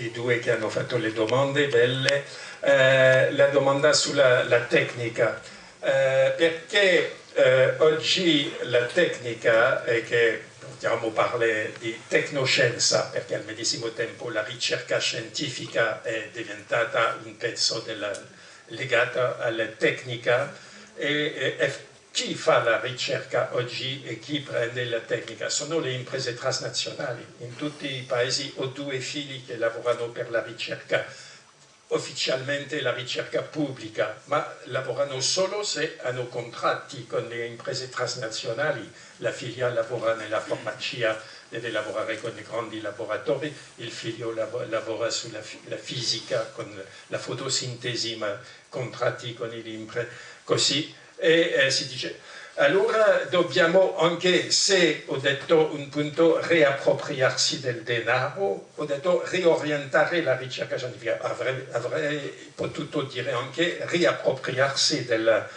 i due che hanno fatto le domande belle, la domanda sulla tecnica, perché oggi la tecnica è che possiamo parlare di tecnoscienza, perché al medesimo tempo la ricerca scientifica è diventata un pezzo legata alla tecnica e chi fa la ricerca oggi e chi prende la tecnica sono le imprese transnazionali. In tutti i paesi ho due figli che lavorano per la ricerca, ufficialmente la ricerca pubblica, ma lavorano solo se hanno contratti con le imprese transnazionali. La figlia lavora nella farmacia, deve lavorare con i grandi laboratori, il figlio lavora sulla fisica, con la fotosintesi, ma contratti con le imprese, così. E si dice, allora dobbiamo anche, se ho detto un punto, riappropriarsi del denaro, ho detto riorientare la ricerca scientifica, avrei potuto dire anche riappropriarsi della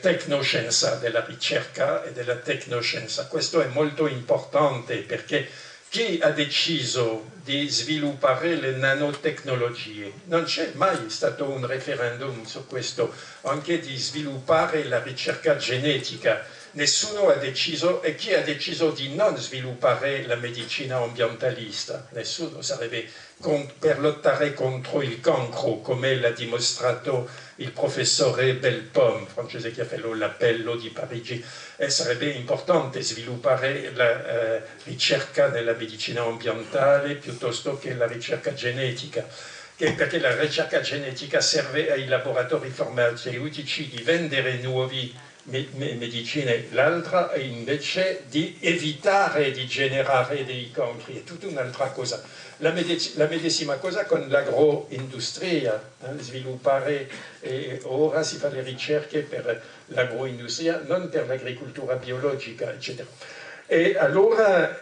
tecnoscienza, della ricerca e della tecnoscienza. Questo è molto importante perché chi ha deciso di sviluppare le nanotecnologie? Non c'è mai stato un referendum su questo, anche di sviluppare la ricerca genetica. Nessuno ha deciso, e chi ha deciso di non sviluppare la medicina ambientalista? Nessuno sarebbe per lottare contro il cancro, come l'ha dimostrato il professore Belpomme, francese che ha fatto l'appello di Parigi. Sarebbe importante sviluppare la ricerca nella medicina ambientale piuttosto che la ricerca genetica, perché la ricerca genetica serve ai laboratori farmaceutici di vendere nuove medicine, l'altra è invece di evitare di generare dei cancri, è tutta un'altra cosa. La medesima cosa con l'agroindustria, sviluppare, ora si fa le ricerche per l'agroindustria, non per l'agricoltura biologica, eccetera. E allora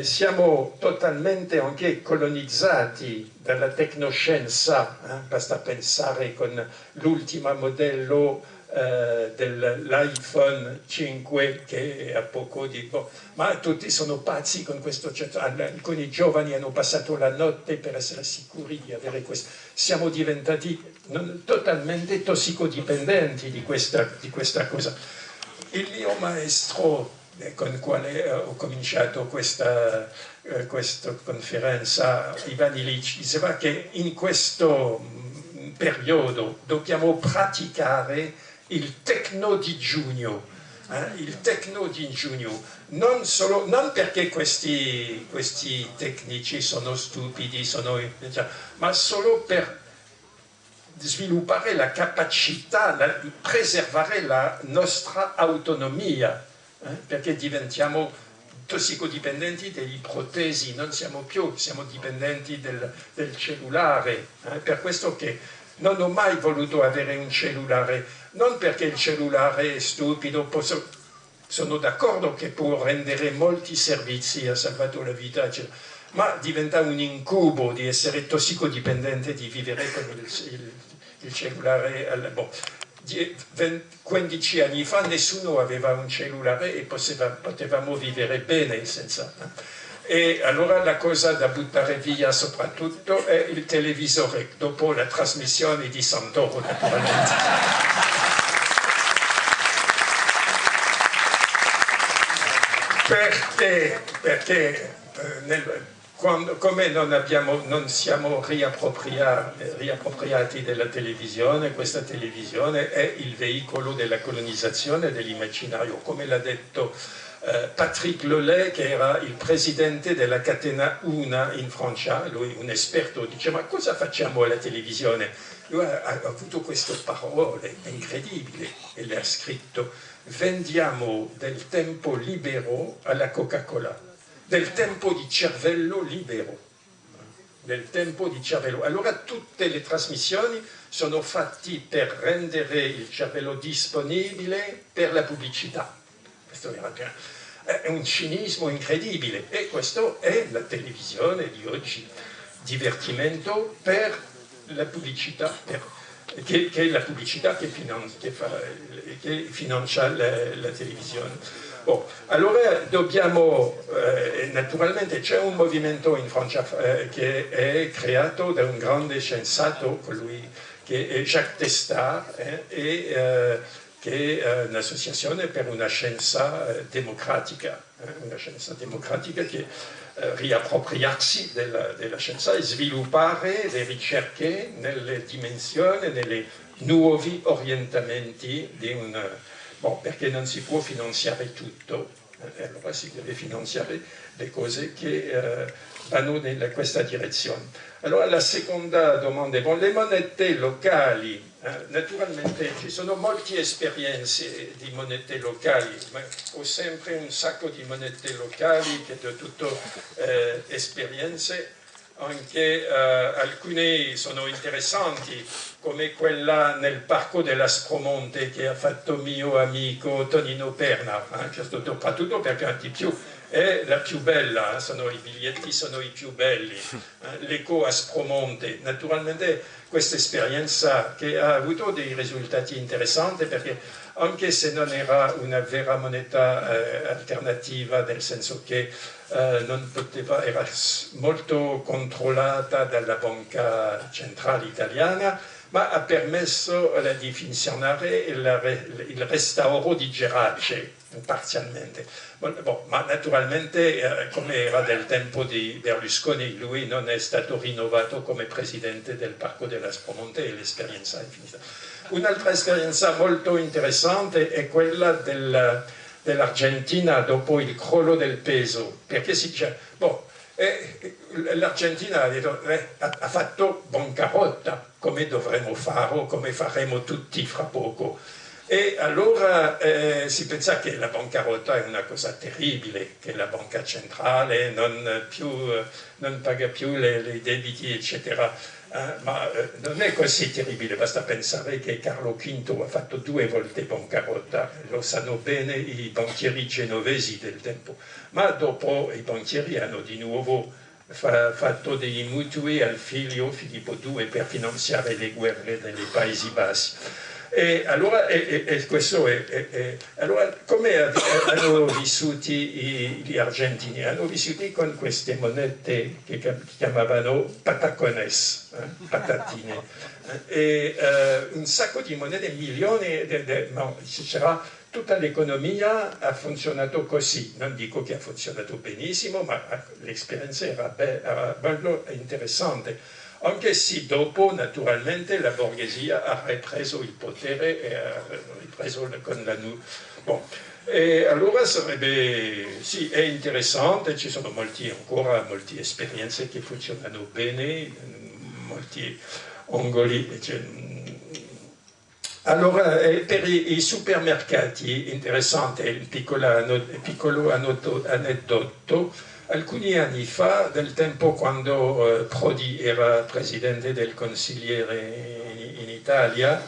siamo totalmente anche colonizzati dalla tecnoscienza, basta pensare con l'ultimo modello dell'iPhone 5 che a poco dico, ma tutti sono pazzi con questo, alcuni giovani hanno passato la notte per essere sicuri di avere questo. Siamo diventati totalmente tossicodipendenti di questa cosa. Il mio maestro con il quale ho cominciato questa conferenza, Ivan Illich, diceva che in questo periodo dobbiamo praticare il tecnodigiunio, il tecnodigiunio, non perché questi tecnici sono stupidi, ma solo per sviluppare la capacità, preservare la nostra autonomia, perché diventiamo tossicodipendenti degli protesi, non siamo dipendenti del cellulare, per questo che non ho mai voluto avere un cellulare, non perché il cellulare è stupido, sono d'accordo che può rendere molti servizi, ha salvato la vita, eccetera, ma diventa un incubo di essere tossicodipendente, di vivere con il cellulare. 15 anni fa nessuno aveva un cellulare e potevamo vivere bene senza. E allora la cosa da buttare via soprattutto è il televisore, dopo la trasmissione di Santoro naturalmente. Perché come non siamo riappropriati della televisione, questa televisione è il veicolo della colonizzazione dell'immaginario, come l'ha detto Patrick Lelay, che era il presidente della catena Una in Francia, lui un esperto, dice ma cosa facciamo alla televisione? Lui ha avuto queste parole incredibili e le ha scritto: vendiamo del tempo libero alla Coca-Cola, del tempo di cervello libero, del tempo di cervello. Allora tutte le trasmissioni sono fatte per rendere il cervello disponibile per la pubblicità. Questo è un cinismo incredibile, e questo è la televisione di oggi, divertimento per la pubblicità, che è la pubblicità che financia la televisione. Bon, allora dobbiamo, naturalmente c'è un movimento in Francia che è creato da un grande scienziato, colui che è Jacques Testard, che è un'associazione per una scienza democratica che riappropriarsi della scienza e sviluppare le ricerche nelle dimensioni, nei nuovi orientamenti di un... Bon, perché non si può finanziare tutto, allora si deve finanziare le cose che vanno in questa direzione. Allora la seconda domanda, bon, le monete locali, naturalmente ci sono molte esperienze di monete locali, ma ho sempre un sacco di monete locali che sono tutte esperienze, anche alcune sono interessanti, come quella nel Parco dell'Aspromonte che ha fatto mio amico Tonino Perna, soprattutto perché di più è la più bella, i biglietti sono i più belli, l'Eco Aspromonte. Naturalmente questa esperienza che ha avuto dei risultati interessanti perché anche se non era una vera moneta alternativa, nel senso che non poteva, era molto controllata dalla banca centrale italiana, ma ha permesso di funzionare il restauro di Gerace, parzialmente. Bon, ma naturalmente, come era del tempo di Berlusconi, lui non è stato rinnovato come presidente del Parco dell'Aspromonte e l'esperienza è finita. Un'altra esperienza molto interessante è quella dell'Argentina dopo il crollo del peso, perché si dice, bon, l'Argentina ha fatto bancarotta, come dovremo fare, come faremo tutti fra poco. E allora si pensa che la bancarotta è una cosa terribile, che la banca centrale non paga più i debiti, eccetera. Ma non è così terribile, basta pensare che Carlo V ha fatto 2 volte bancarotta, lo sanno bene i banchieri genovesi del tempo, ma dopo i banchieri hanno di nuovo fatto dei mutui al figlio Filippo II per finanziare le guerre dei Paesi Bassi. E allora, questo allora come hanno vissuto gli argentini? Hanno vissuto con queste monete che chiamavano patacones, patatine, e un sacco di monete, milioni, tutta l'economia ha funzionato così. Non dico che ha funzionato benissimo, ma l'esperienza era molto interessante. Anche se dopo, naturalmente, la borghesia ha ripreso il potere e ha ripreso con la bon. E allora sarebbe, sì, è interessante, ci sono ancora molte esperienze che funzionano bene, molti angoli. Allora, per i supermercati, interessante, il piccolo aneddoto. Alcuni anni fa, del tempo quando Prodi era presidente del Consigliere in Italia,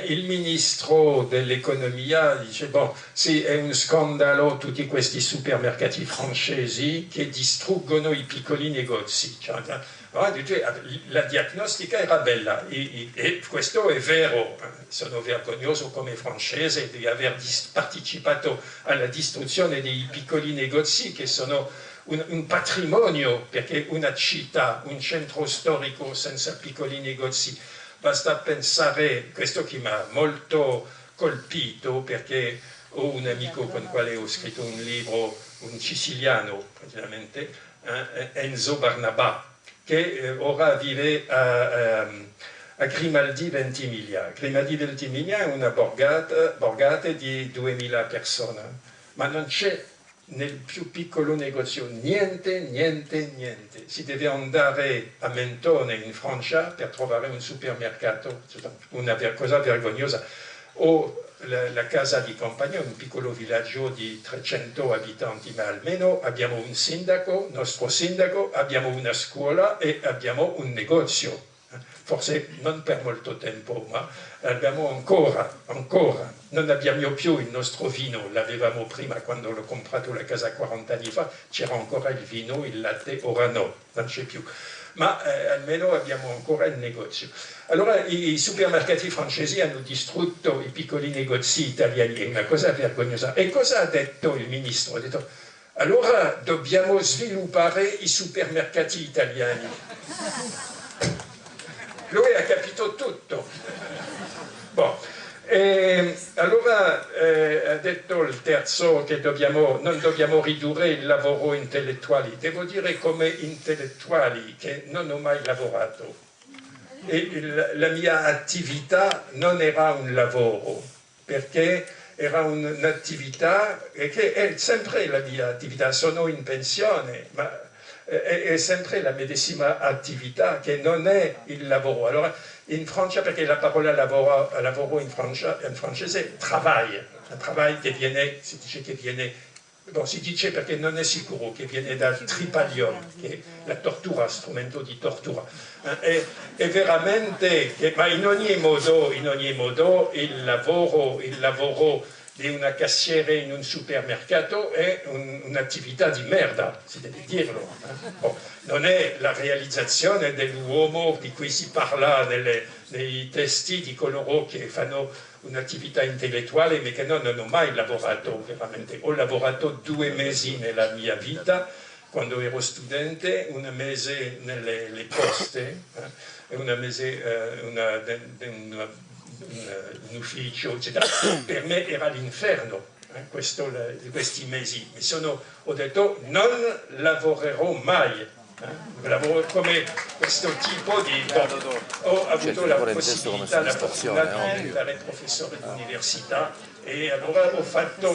il ministro dell'economia dice, bon, sì, è un scandalo tutti questi supermercati francesi che distruggono i piccoli negozi. Cioè, la diagnostica era bella e questo è vero, sono vergognoso come francese di aver partecipato alla distruzione dei piccoli negozi che sono un patrimonio, perché una città, un centro storico senza piccoli negozi, basta pensare, questo che mi ha molto colpito, perché ho un amico con il quale ho scritto un libro, un siciliano praticamente, Enzo Barnabà, che ora vive a Grimaldi Ventimiglia. Grimaldi Ventimiglia è una borgata di 2000 persone, ma non c'è nel più piccolo negozio niente. Si deve andare a Mentone in Francia per trovare un supermercato, una cosa vergognosa, o la casa di campagna, un piccolo villaggio di 300 abitanti, ma almeno abbiamo un sindaco, nostro sindaco, abbiamo una scuola e abbiamo un negozio. Forse non per molto tempo, ma abbiamo ancora. Non abbiamo più il nostro vino, l'avevamo prima quando l'ho comprato la casa 40 anni fa, c'era ancora il vino, il latte, ora no, non c'è più. ma almeno abbiamo ancora il negozio. Allora i supermercati francesi hanno distrutto i piccoli negozi italiani, è una cosa vergognosa. E cosa ha detto il ministro? Ha detto, allora dobbiamo sviluppare i supermercati italiani. Lui ha capito tutto. Bon. Allora ha detto il terzo che non dobbiamo ridurre il lavoro intellettuale. Devo dire come intellettuali che non ho mai lavorato. E la mia attività non era un lavoro, perché era un'attività che è sempre la mia attività, sono in pensione, ma è sempre la medesima attività che non è il lavoro. Allora, in Francia, perché la parola lavoro in francese è travail, un travail che viene, si dice che viene, si dice perché non è sicuro, che viene dal tripalium, che è la tortura, strumento di tortura. È veramente, ma in ogni modo il lavoro di una cassiere in un supermercato è un'attività di merda, si deve dirlo. Non è la realizzazione dell'uomo di cui si parla nei testi di coloro che fanno un'attività intellettuale, ma che non ho mai lavorato veramente. Ho lavorato 2 mesi nella mia vita, quando ero studente, 1 mese nelle poste, e 1 mese in ufficio, eccetera. Per me era l'inferno questi mesi. Ho detto non lavorerò mai. Lavoro come questo tipo di... ho avuto la possibilità, la fortuna di diventare professore di università e allora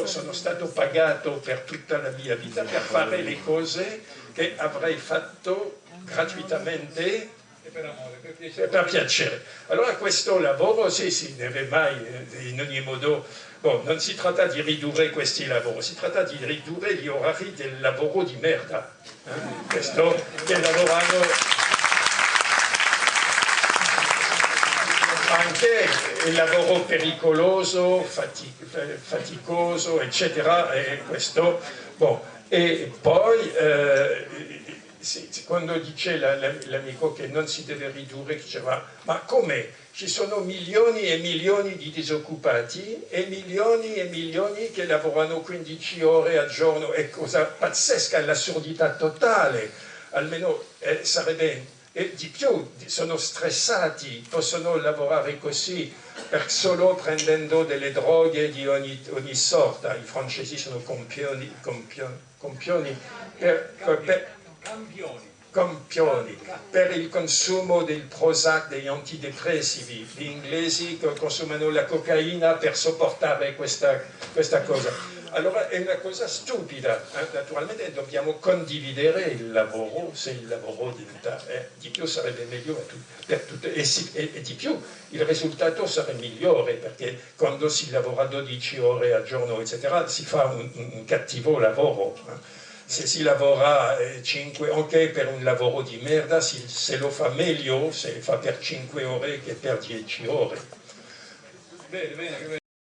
sono stato pagato per tutta la mia vita per fare le cose che avrei fatto gratuitamente per piacere. Allora questo lavoro si deve mai, in ogni modo, non si tratta di ridurre questi lavori, si tratta di ridurre gli orari del lavoro di merda. Questo che lavorano anche il lavoro pericoloso, faticoso, eccetera, e questo, e poi quando dice l'amico che non si deve ridurre, diceva, ma come? Ci sono milioni e milioni di disoccupati e milioni che lavorano 15 ore al giorno, è cosa pazzesca, è l'assurdità totale, almeno sarebbe, e di più, sono stressati, possono lavorare così, solo prendendo delle droghe di ogni sorta, i francesi sono campioni per il consumo del Prozac, degli antidepressivi. Gli inglesi consumano la cocaina per sopportare questa cosa. Allora è una cosa stupida. Naturalmente dobbiamo condividere il lavoro, se il lavoro diventa di più sarebbe meglio per tutti, e di più il risultato sarebbe migliore, perché quando si lavora 12 ore al giorno, eccetera, si fa un cattivo lavoro. Se si lavora 5, ok, per un lavoro di merda, se lo fa meglio, se lo fa per 5 ore che per 10 ore. Bene, bene.